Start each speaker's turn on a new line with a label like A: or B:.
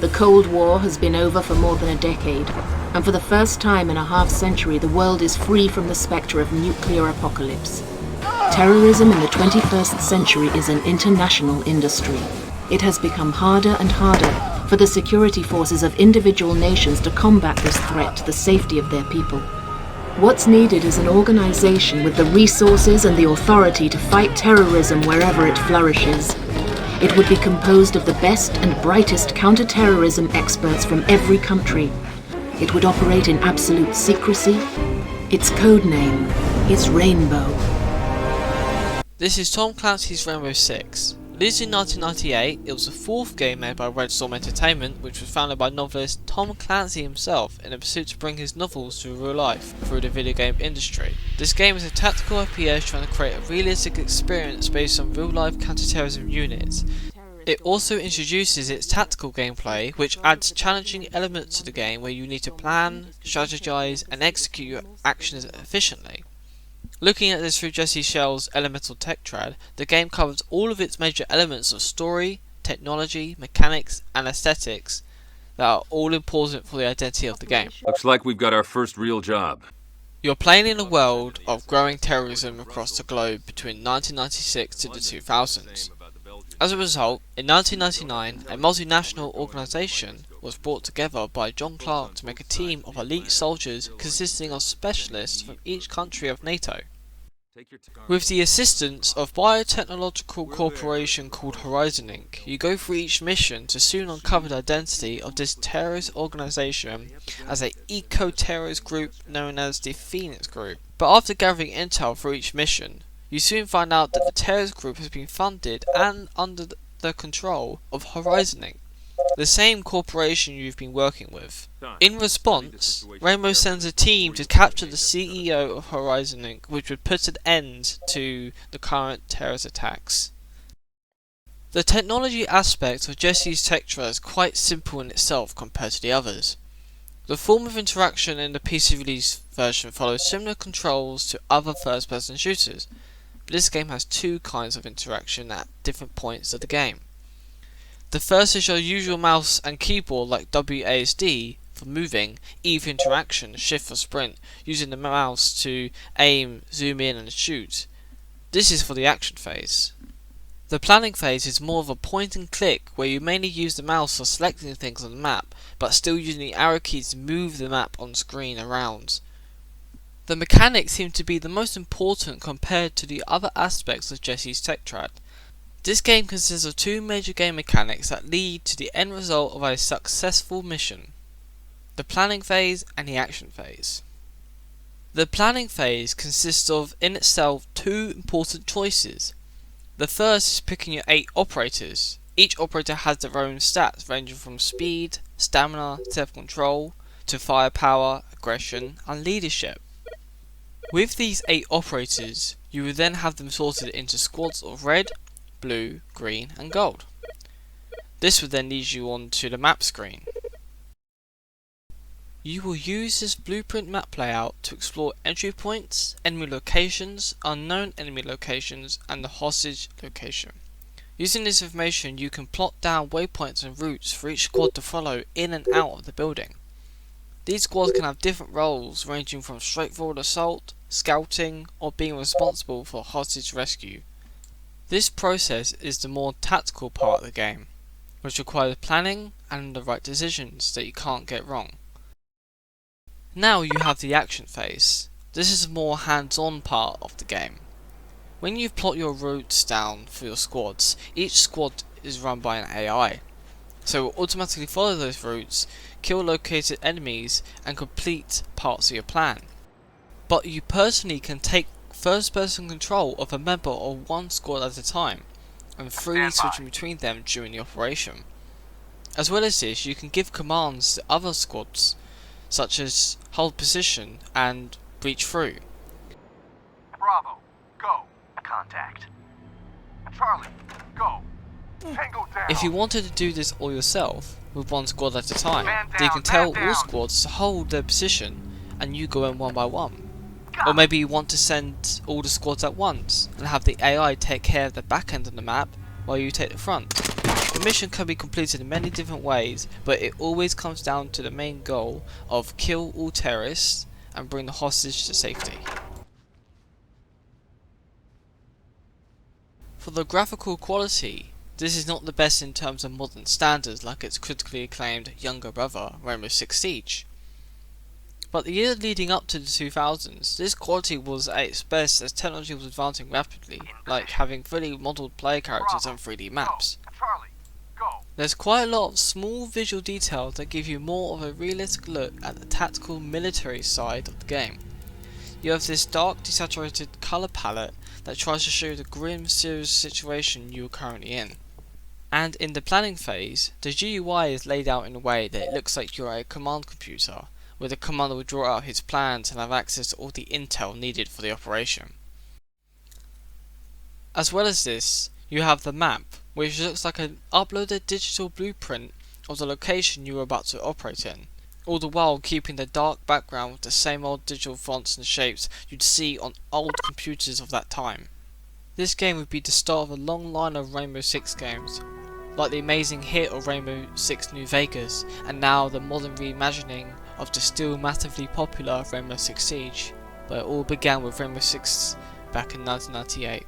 A: The Cold War has been over for more than a decade, and for the first time in a half-century, the world is free from the spectre of nuclear apocalypse. Terrorism in the 21st century is an international industry. It has become harder and harder for the security forces of individual nations to combat this threat to the safety of their people. What's needed is an organization with the resources and the authority to fight terrorism wherever it flourishes. It would be composed of the best and brightest counter-terrorism experts from every country. It would operate in absolute secrecy. Its code name is Rainbow.
B: This is Tom Clancy's Rainbow Six. Released in 1998, it was the fourth game made by Red Storm Entertainment, which was founded by novelist Tom Clancy himself in a pursuit to bring his novels to real life through the video game industry. This game is a tactical FPS trying to create a realistic experience based on real life counter-terrorism units. It also introduces its tactical gameplay, which adds challenging elements to the game where you need to plan, strategize, and execute your actions efficiently. Looking at this through Jesse Schell's Elemental Tech Trad, the game covers all of its major elements of story, technology, mechanics, and aesthetics that are all important for the identity of the game.
C: Looks like we've got our first real job.
B: You're playing in a world of growing terrorism across the globe between 1996 to the 2000s. As a result, in 1999, a multinational organisation was brought together by John Clark to make a team of elite soldiers consisting of specialists from each country of NATO. With the assistance of biotechnological corporation called Horizon Inc., you go through each mission to soon uncover the identity of this terrorist organisation as an eco-terrorist group known as the Phoenix Group. But after gathering intel for each mission, you soon find out that the terrorist group has been funded and under the control of Horizon Inc., the same corporation you've been working with. In response, Rainbow sends a team to capture the CEO of Horizon Inc., which would put an end to the current terrorist attacks. The technology aspect of Jesse's Tech Trad is quite simple in itself compared to the others. The form of interaction in the PC release version follows similar controls to other first-person shooters, but this game has two kinds of interaction at different points of the game. The first is your usual mouse and keyboard like WASD for moving, E for interaction, shift for sprint, using the mouse to aim, zoom in and shoot. This is for the action phase. The planning phase is more of a point and click where you mainly use the mouse for selecting things on the map, but still using the arrow keys to move the map on screen around. The mechanics seem to be the most important compared to the other aspects of Jesse's Tech Trad. This game consists of two major game mechanics that lead to the end result of a successful mission: the planning phase and the action phase. The planning phase consists of, in itself, two important choices. The first is picking your 8 operators. Each operator has their own stats ranging from speed, stamina, self-control, to firepower, aggression and leadership. With these 8 operators, you will then have them sorted into squads of red, blue, green and gold. This would then lead you on to the map screen. You will use this blueprint map layout to explore entry points, enemy locations, unknown enemy locations and the hostage location. Using this information you can plot down waypoints and routes for each squad to follow in and out of the building. These squads can have different roles ranging from straightforward assault, scouting or being responsible for hostage rescue. This process is the more tactical part of the game, which requires planning and the right decisions that you can't get wrong. Now you have the action phase. This is a more hands-on part of the game. When you plot your routes down for your squads, each squad is run by an AI, so it will automatically follow those routes, kill located enemies and complete parts of your plan. But you personally can take first-person control of a member of one squad at a time, and freely switching between them during the operation. As well as this, you can give commands to other squads, such as hold position and breach through.
D: Bravo, go. Contact. Charlie, go. Tango down.
B: If you wanted to do this all yourself, with one squad at a time, then you can tell all squads to hold their position and you go in one by one. Or maybe you want to send all the squads at once and have the AI take care of the back end of the map while you take the front. The mission can be completed in many different ways, but it always comes down to the main goal of kill all terrorists and bring the hostage to safety. For the graphical quality, this is not the best in terms of modern standards like its critically acclaimed younger brother, Rainbow Six Siege. But the year leading up to the 2000s, this quality was at its best as technology was advancing rapidly, like having fully modelled player characters and 3D maps.
D: Charlie, go.
B: There's quite a lot of small visual details that give you more of a realistic look at the tactical military side of the game. You have this dark desaturated colour palette that tries to show the grim, serious situation you are currently in. And in the planning phase, the GUI is laid out in a way that it looks like you're at a command computer, where the commander will draw out his plans and have access to all the intel needed for the operation. As well as this, you have the map, which looks like an uploaded digital blueprint of the location you are about to operate in, all the while keeping the dark background with the same old digital fonts and shapes you'd see on old computers of that time. This game would be the start of a long line of Rainbow Six games, like the amazing hit of Rainbow Six New Vegas, and now the modern reimagining of the still massively popular Rainbow Six Siege, but it all began with Rainbow Six back in 1998.